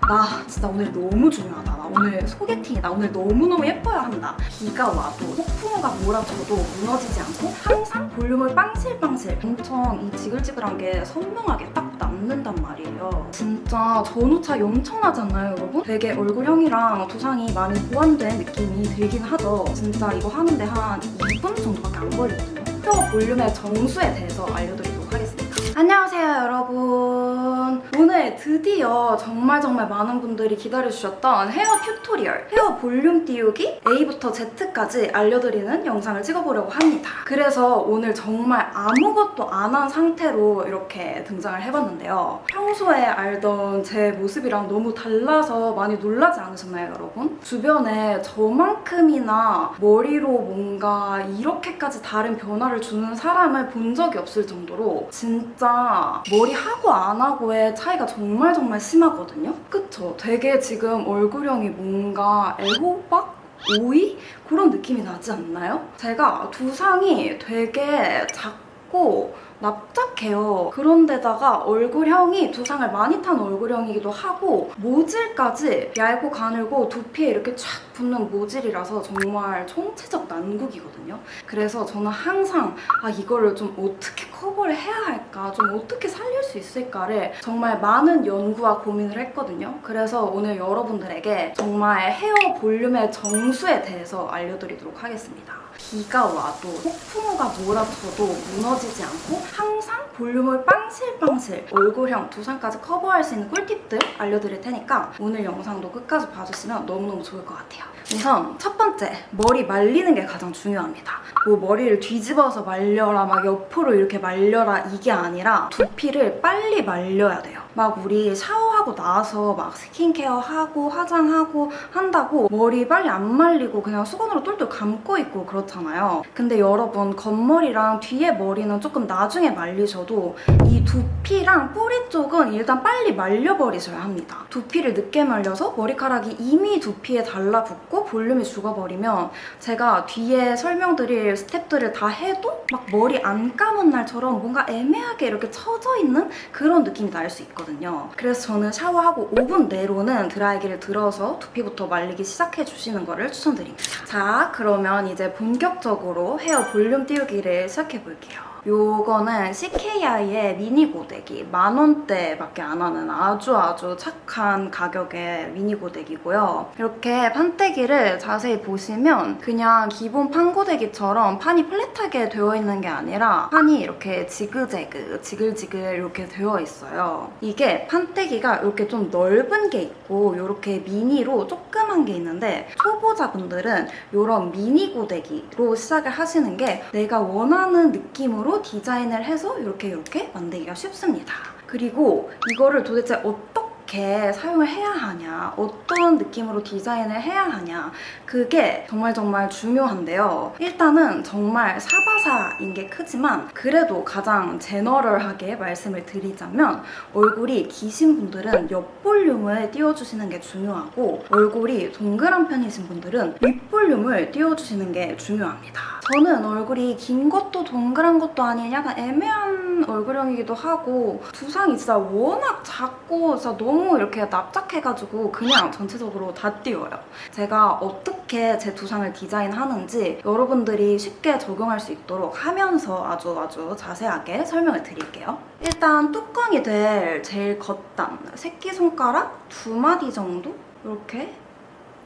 나 진짜 오늘 너무 중요하다. 나 오늘 소개팅이다. 나 오늘 너무너무 예뻐야 한다. 비가 와도 폭풍우가 몰아쳐도 무너지지 않고 항상 볼륨을 빵실빵실 엄청 이 지글지글한 게 선명하게 딱 남는단 말이에요. 진짜 전후차이 엄청나지 않나요, 여러분? 되게 얼굴형이랑 두상이 많이 보완된 느낌이 들긴 하죠. 진짜 이거 하는데 한 2분 정도밖에 안 걸리거든요. 헤어 볼륨의 정수에 대해서 알려드리도록 하겠습니다. 안녕하세요, 여러분. 오늘 드디어 정말 많은 분들이 기다려주셨던 헤어 튜토리얼, 헤어 볼륨 띄우기 A부터 Z까지 알려드리는 영상을 찍어보려고 합니다. 그래서 오늘 정말 아무것도 안 한 상태로 이렇게 등장을 해봤는데요. 평소에 알던 제 모습이랑 너무 달라서 많이 놀라지 않으셨나요, 여러분? 주변에 저만큼이나 머리로 뭔가 이렇게까지 다른 변화를 주는 사람을 본 적이 없을 정도로 진짜 머리 하고 안 하고의 차이가 정말 심하거든요? 그쵸? 되게 지금 얼굴형이 뭔가 애호박? 오이? 그런 느낌이 나지 않나요? 제가 두상이 되게 작고 납작해요. 그런데다가 얼굴형이 두상을 많이 탄 얼굴형이기도 하고 모질까지 얇고 가늘고 두피에 이렇게 촥 붙는 모질이라서 정말 총체적 난국이거든요. 그래서 저는 항상 이거를 좀 어떻게 커버를 해야 할까, 좀 어떻게 살릴 수 있을까를 정말 많은 연구와 고민을 했거든요. 그래서 오늘 여러분들에게 정말 헤어 볼륨의 정수에 대해서 알려드리도록 하겠습니다. 비가 와도 폭풍우가 몰아쳐도 무너지지 않고 항상 볼륨을 빵실빵실 얼굴형, 두상까지 커버할 수 있는 꿀팁들 알려드릴 테니까 오늘 영상도 끝까지 봐주시면 너무너무 좋을 것 같아요. 우선 첫 번째, 머리 말리는 게 가장 중요합니다. 뭐 머리를 뒤집어서 말려라, 막 옆으로 이렇게 말려라 이게 아니라 두피를 빨리 말려야 돼요. 막 우리 샤워하고 나서 막 스킨케어하고 화장하고 한다고 머리 빨리 안 말리고 그냥 수건으로 똘똘 감고 있고 그렇잖아요. 근데 여러분, 겉머리랑 뒤에 머리는 조금 나중에 말리셔도 이 두피랑 뿌리 쪽은 일단 빨리 말려버리셔야 합니다. 두피를 늦게 말려서 머리카락이 이미 두피에 달라붙고 볼륨이 죽어버리면 제가 뒤에 설명드릴 스텝들을 다 해도 막 머리 안 감은 날처럼 뭔가 애매하게 이렇게 처져 있는 그런 느낌이 날 수 있거든요. 그래서 저는 샤워하고 5분 내로는 드라이기를 들어서 두피부터 말리기 시작해 주시는 거를 추천드립니다. 자, 그러면 이제 본격적으로 헤어 볼륨 띄우기를 시작해 볼게요. 요거는 CKI의 미니 고데기, 10,000원대밖에 안 하는 아주 착한 가격의 미니 고데기고요. 이렇게 판때기를 자세히 보시면 그냥 기본 판 고데기처럼 판이 플랫하게 되어 있는 게 아니라 판이 이렇게 지그재그, 지글지글 이렇게 되어 있어요. 이게 판때기가 이렇게 좀 넓은 게 있고 이렇게 미니로 조그만 게 있는데 초보자분들은 이런 미니 고데기로 시작을 하시는 게 내가 원하는 느낌으로 디자인을 해서 이렇게 만들기가 쉽습니다. 그리고 이거를 도대체 어떻게 사용을 해야 하냐, 어떤 느낌으로 디자인을 해야 하냐, 그게 정말 중요한데요. 일단은 정말 사바사인 게 크지만 그래도 가장 제너럴하게 말씀을 드리자면 얼굴이 기신 분들은 옆 볼륨을 띄워주시는 게 중요하고 얼굴이 동그란 편이신 분들은 윗 볼륨을 띄워주시는 게 중요합니다. 저는 얼굴이 긴 것도 동그란 것도 아닌 약간 애매한 얼굴형이기도 하고 두상이 진짜 워낙 작고 진짜 너무 이렇게 납작해가지고 그냥 전체적으로 다 띄워요. 제가 어떻게 제 두상을 디자인하는지 여러분들이 쉽게 적용할 수 있도록 하면서 아주 자세하게 설명을 드릴게요. 일단 뚜껑이 될 제일 겉단 새끼손가락 2마디 정도 이렇게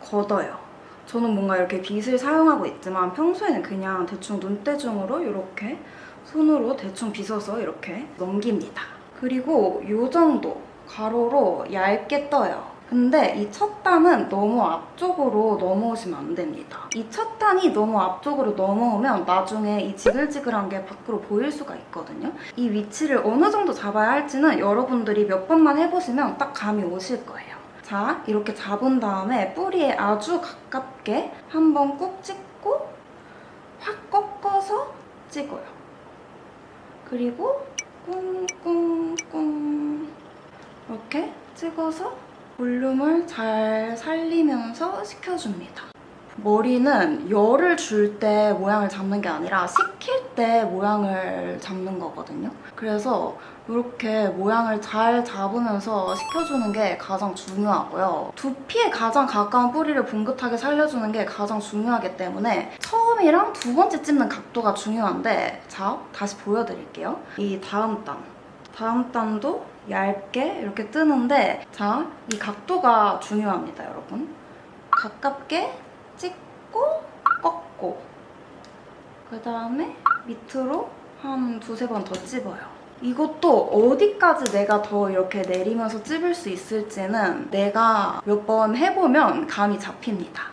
걷어요. 저는 뭔가 이렇게 빗을 사용하고 있지만 평소에는 그냥 대충 눈대중으로 이렇게 손으로 대충 빗어서 이렇게 넘깁니다. 그리고 이 정도 가로로 얇게 떠요. 근데 이 첫 단은 너무 앞쪽으로 넘어오시면 안 됩니다. 이 첫 단이 너무 앞쪽으로 넘어오면 나중에 이 지글지글한 게 밖으로 보일 수가 있거든요. 이 위치를 어느 정도 잡아야 할지는 여러분들이 몇 번만 해보시면 딱 감이 오실 거예요. 자, 이렇게 잡은 다음에 뿌리에 아주 가깝게 한번 꾹 찍고 확 꺾어서 찍어요. 그리고 꿍꿍꿍 이렇게 찍어서 볼륨을 잘 살리면서 식혀줍니다. 머리는 열을 줄 때 모양을 잡는 게 아니라 식힐 때 모양을 잡는 거거든요. 그래서 이렇게 모양을 잘 잡으면서 식혀주는 게 가장 중요하고요. 두피에 가장 가까운 뿌리를 봉긋하게 살려주는 게 가장 중요하기 때문에 처음이랑 두 번째 찝는 각도가 중요한데, 자, 다시 보여드릴게요. 이 다음 단도 얇게 이렇게 뜨는데, 자, 이 각도가 중요합니다, 여러분. 가깝게 찍고 꺾고, 그 다음에 밑으로 한 두세 번 더 찝어요. 이것도 어디까지 내가 더 이렇게 내리면서 찝을 수 있을지는 내가 몇 번 해보면 감이 잡힙니다.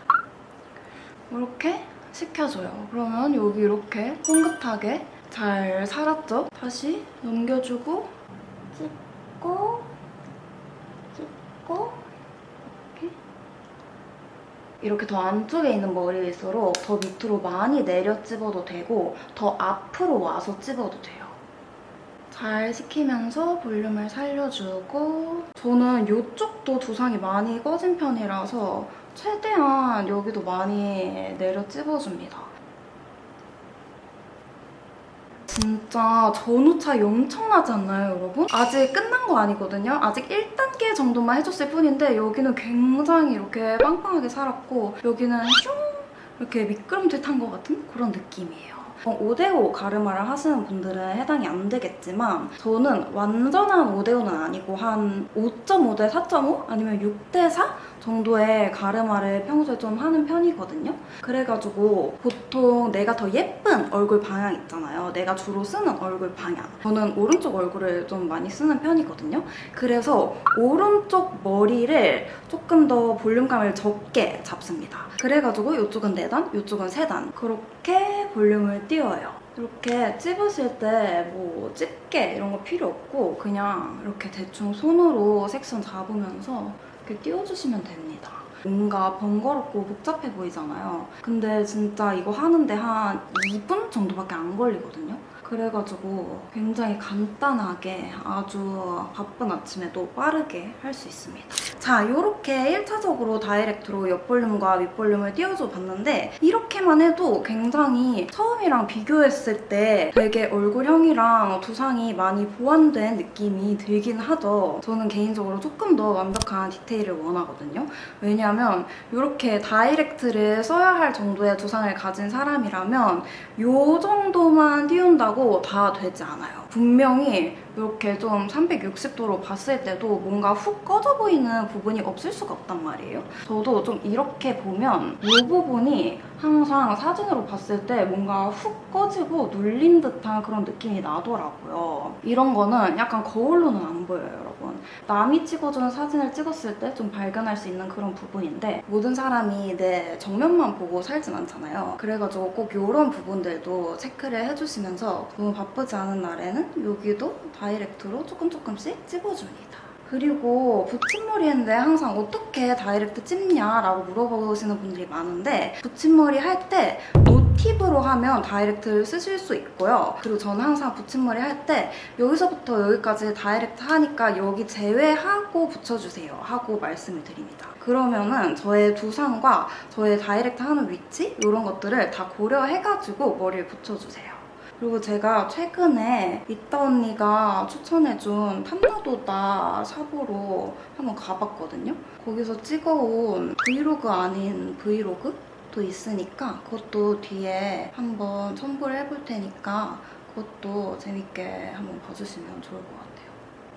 이렇게 식혀줘요. 그러면 여기 이렇게 뽕긋하게 잘 살았죠? 다시 넘겨주고 찝고 찝고 이렇게 더 안쪽에 있는 머리일수록 더 밑으로 많이 내려 찝어도 되고 더 앞으로 와서 찝어도 돼요. 잘 식히면서 볼륨을 살려주고, 저는 이쪽도 두상이 많이 꺼진 편이라서 최대한 여기도 많이 내려 찝어줍니다. 진짜 전후차이 엄청나지 않나요, 여러분? 아직 끝난 거 아니거든요? 아직 1단계 정도만 해줬을 뿐인데 여기는 굉장히 이렇게 빵빵하게 살았고 여기는 슝! 이렇게 미끄럼틀 탄 것 같은 그런 느낌이에요. 5대5 가르마를 하시는 분들은 해당이 안 되겠지만 저는 완전한 5대5는 아니고 한 5.5 대 4.5? 아니면 6대 4 정도의 가르마를 평소에 좀 하는 편이거든요. 그래가지고 보통 내가 더 예쁜 얼굴 방향 있잖아요. 내가 주로 쓰는 얼굴 방향. 저는 오른쪽 얼굴을 좀 많이 쓰는 편이거든요. 그래서 오른쪽 머리를 조금 더 볼륨감을 적게 잡습니다. 그래가지고 이쪽은 4단, 이쪽은 3단. 그렇게 볼륨을 띄워요. 이렇게 찝으실 때 뭐 집게 이런 거 필요 없고 그냥 이렇게 대충 손으로 섹션 잡으면서 이렇게 띄워주시면 됩니다. 뭔가 번거롭고 복잡해 보이잖아요. 근데 진짜 이거 하는데 한 2분 정도밖에 안 걸리거든요. 그래가지고 굉장히 간단하게 아주 바쁜 아침에도 빠르게 할 수 있습니다. 자, 이렇게 1차적으로 다이렉트로 옆볼륨과 윗볼륨을 띄워줘 봤는데 이렇게만 해도 굉장히 처음이랑 비교했을 때 되게 얼굴형이랑 두상이 많이 보완된 느낌이 들긴 하죠. 저는 개인적으로 조금 더 완벽한 디테일을 원하거든요. 왜냐면 이렇게 다이렉트를 써야 할 정도의 두상을 가진 사람이라면 이 정도만 띄운다고 다 되지 않아요. 분명히 이렇게 좀 360도로 봤을 때도 뭔가 훅 꺼져 보이는 부분이 없을 수가 없단 말이에요. 저도 좀 이렇게 보면 이 부분이 항상 사진으로 봤을 때 뭔가 훅 꺼지고 눌린 듯한 그런 느낌이 나더라고요. 이런 거는 약간 거울로는 안 보여요, 여러분. 남이 찍어주는 사진을 찍었을 때 좀 발견할 수 있는 그런 부분인데 모든 사람이 내 정면만 보고 살진 않잖아요. 그래가지고 꼭 이런 부분들도 체크를 해주시면서 너무 바쁘지 않은 날에는 여기도 다이렉트로 조금씩 찝어줍니다. 그리고 붙임머리 했는데 항상 어떻게 다이렉트 찝냐라고 물어보시는 분들이 많은데 붙임머리 할 때 노팁으로 하면 다이렉트를 쓰실 수 있고요. 그리고 저는 항상 붙임머리 할 때 여기서부터 여기까지 다이렉트 하니까 여기 제외하고 붙여주세요 하고 말씀을 드립니다. 그러면은 저의 두상과 저의 다이렉트 하는 위치 이런 것들을 다 고려해가지고 머리를 붙여주세요. 그리고 제가 최근에 이따 언니가 추천해준 탐나도다 샵으로 한번 가봤거든요. 거기서 찍어온 브이로그 아닌 브이로그도 있으니까 그것도 뒤에 한번 첨부를 해볼 테니까 그것도 재밌게 한번 봐주시면 좋을 것 같아요.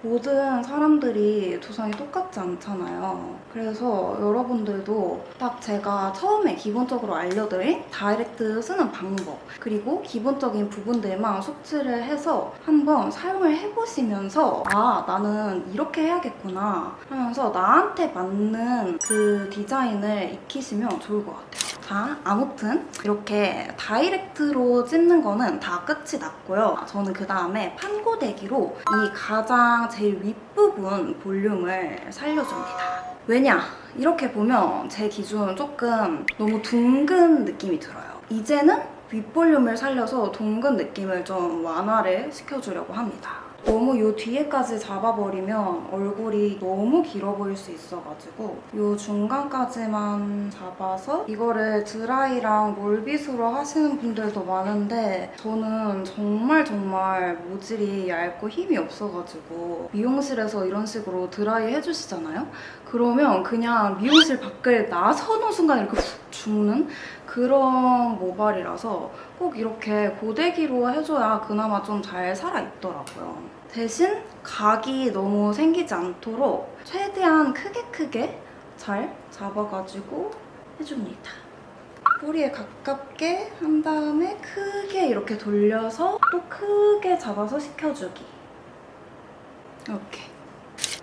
모든 사람들이 두상이 똑같지 않잖아요. 그래서 여러분들도 딱 제가 처음에 기본적으로 알려드린 다이렉트 쓰는 방법 그리고 기본적인 부분들만 숙지를 해서 한번 사용을 해보시면서 아, 나는 이렇게 해야겠구나 하면서 나한테 맞는 그 디자인을 익히시면 좋을 것 같아요. 자, 아무튼 이렇게 다이렉트로 찝는 거는 다 끝이 났고요. 저는 그 다음에 판고데기로 이 가장 제일 윗부분 볼륨을 살려줍니다. 왜냐? 이렇게 보면 제 기준 조금 너무 둥근 느낌이 들어요. 이제는 윗볼륨을 살려서 둥근 느낌을 좀 완화를 시켜주려고 합니다. 너무 요 뒤에까지 잡아버리면 얼굴이 너무 길어 보일 수 있어가지고 요 중간까지만 잡아서 이거를 드라이랑 몰빗으로 하시는 분들도 많은데 저는 정말 모질이 얇고 힘이 없어가지고 미용실에서 이런 식으로 드라이 해주시잖아요? 그러면 그냥 미용실 밖을 나서는 순간 이렇게 훅 죽는 그런 모발이라서 꼭 이렇게 고데기로 해줘야 그나마 좀 잘 살아있더라고요. 대신 각이 너무 생기지 않도록 최대한 크게 잘 잡아가지고 해줍니다. 뿌리에 가깝게 한 다음에 크게 이렇게 돌려서 또 크게 잡아서 식혀주기. 이렇게.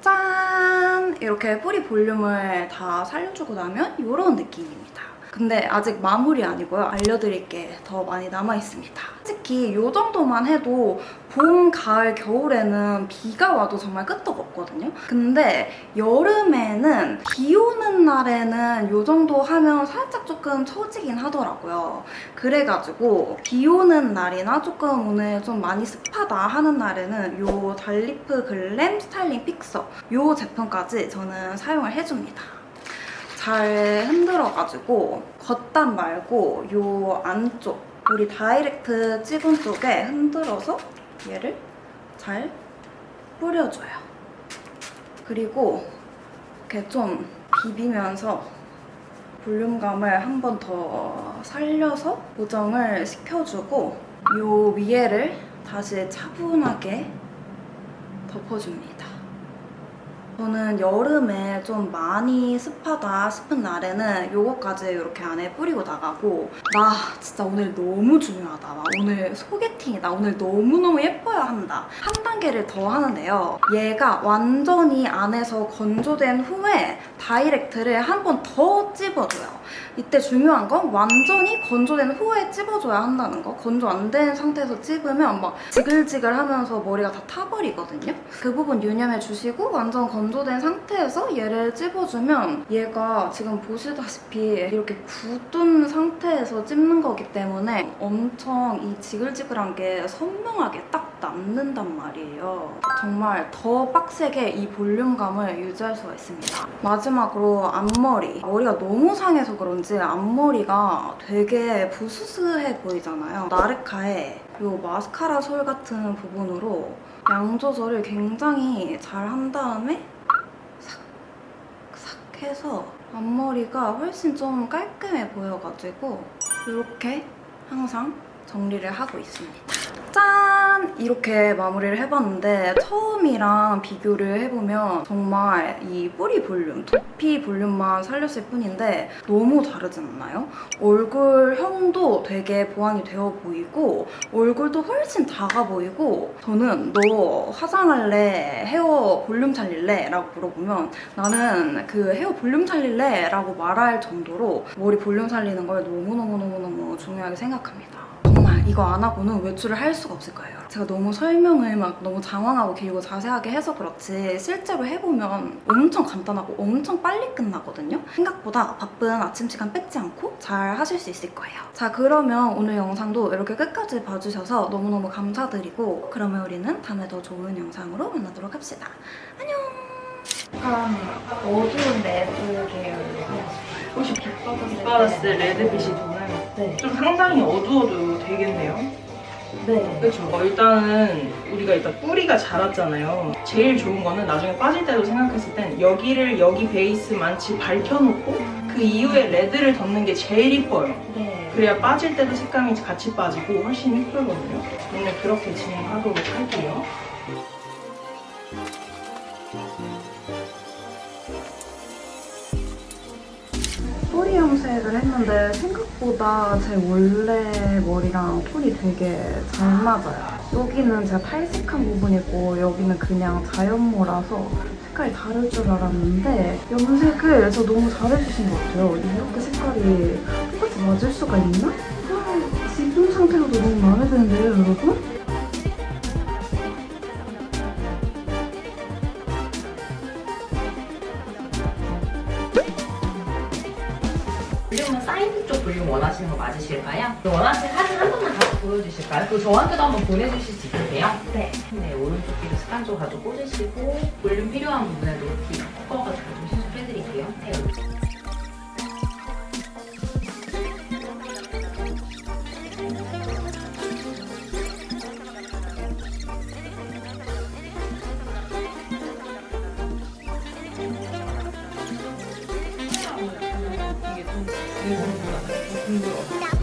짠! 이렇게 뿌리 볼륨을 다 살려주고 나면 이런 느낌입니다. 근데 아직 마무리 아니고요. 알려드릴 게 더 많이 남아있습니다. 솔직히 이 정도만 해도 봄, 가을, 겨울에는 비가 와도 정말 끄떡없거든요. 근데 여름에는 비 오는 날에는 이 정도 하면 살짝 조금 처지긴 하더라고요. 그래가지고 비 오는 날이나 조금 오늘 좀 많이 습하다 하는 날에는 이 달리프 글램 스타일링 픽서 이 제품까지 저는 사용을 해줍니다. 잘 흔들어가지고 겉단 말고 이 안쪽 우리 다이렉트 찍은 쪽에 흔들어서 얘를 잘 뿌려줘요. 그리고 이렇게 좀 비비면서 볼륨감을 한 번 더 살려서 고정을 시켜주고 이 위에를 다시 차분하게 덮어줍니다. 저는 여름에 좀 많이 습하다 싶은 날에는 이거까지 이렇게 안에 뿌리고 나가고 나 진짜 오늘 너무 중요하다. 나 오늘 소개팅이다. 나 오늘 너무너무 예뻐야 한다. 한 단계를 더 하는데요. 얘가 완전히 안에서 건조된 후에 다이렉트를 한 번 더 찝어줘요. 이때 중요한 건 완전히 건조된 후에 찝어줘야 한다는 거. 건조 안 된 상태에서 찝으면 막 지글지글 하면서 머리가 다 타버리거든요. 그 부분 유념해 주시고 완전 건조된 상태에서 얘를 찝어주면 얘가 지금 보시다시피 이렇게 굳은 상태에서 찝는 거기 때문에 엄청 이 지글지글한 게 선명하게 딱 남는단 말이에요. 정말 더 빡세게 이 볼륨감을 유지할 수가 있습니다. 마지막으로 앞머리. 머리가 너무 상해서 그런지 앞머리가 되게 부스스해 보이잖아요. 나르카의 이 마스카라 솔 같은 부분으로 양 조절을 굉장히 잘 한 다음에 싹 해서 앞머리가 훨씬 좀 깔끔해 보여가지고 이렇게 항상 정리를 하고 있습니다. 짠! 이렇게 마무리를 해봤는데 처음이랑 비교를 해보면 정말 이 뿌리 볼륨, 두피 볼륨만 살렸을 뿐인데 너무 다르지 않나요? 얼굴형도 되게 보완이 되어 보이고 얼굴도 훨씬 작아 보이고 저는 너 화장할래? 헤어 볼륨 살릴래? 라고 물어보면 나는 그 헤어 볼륨 살릴래? 라고 말할 정도로 머리 볼륨 살리는 걸 너무너무 중요하게 생각합니다. 정말 이거 안 하고는 외출을 할 수가 없을 거예요. 제가 너무 설명을 막 너무 장황하고 길고 자세하게 해서 그렇지 실제로 해보면 엄청 간단하고 엄청 빨리 끝나거든요. 생각보다 바쁜 아침 시간 뺏지 않고 잘 하실 수 있을 거예요. 자, 그러면 오늘 영상도 이렇게 끝까지 봐주셔서 너무너무 감사드리고 그러면 우리는 다음에 더 좋은 영상으로 만나도록 합시다. 안녕! 약간 어두운 레드 계열로 하고 싶어요. 혹시 빅바러스 레드빛이 도나요? 네. 좀 상당히 어두워도 되겠네요. 네. 그렇죠. 일단은 우리가 일단 뿌리가 자랐잖아요. 제일 좋은 거는 나중에 빠질 때도 생각했을 땐 여기 베이스만치 밝혀놓고 그 이후에 레드를 덮는 게 제일 이뻐요. 네. 그래야 빠질 때도 색감이 같이 빠지고 훨씬 이쁘거든요. 오늘 그렇게 진행하도록 할게요. 뿌리 염색을 했는데 생각보다 제 원래 머리랑 톤이 되게 잘 맞아요. 여기는 제가 탈색한 부분이고 여기는 그냥 자연모라서 색깔이 다를 줄 알았는데 염색을 저 너무 잘해주신 것 같아요. 이렇게 색깔이 똑같이 맞을 수가 있나? 지금 상태로도 너무 마음에 드는데요, 여러분? 볼륨은 사이드 쪽 볼륨 원하시는 거 맞으실까요? 원하시는 사진 한 번만 더 보여주실까요? 그리고 저한테도 한번 보내주실 수 있으세요? 네. 네, 오른쪽 귀도 습관적으로 가지고 꽂으시고 볼륨 필요한 부분에 높이 꺾어가지고 좀 시술해드릴게요. 네. 이게 좀 궁금하다. 좀 궁금해.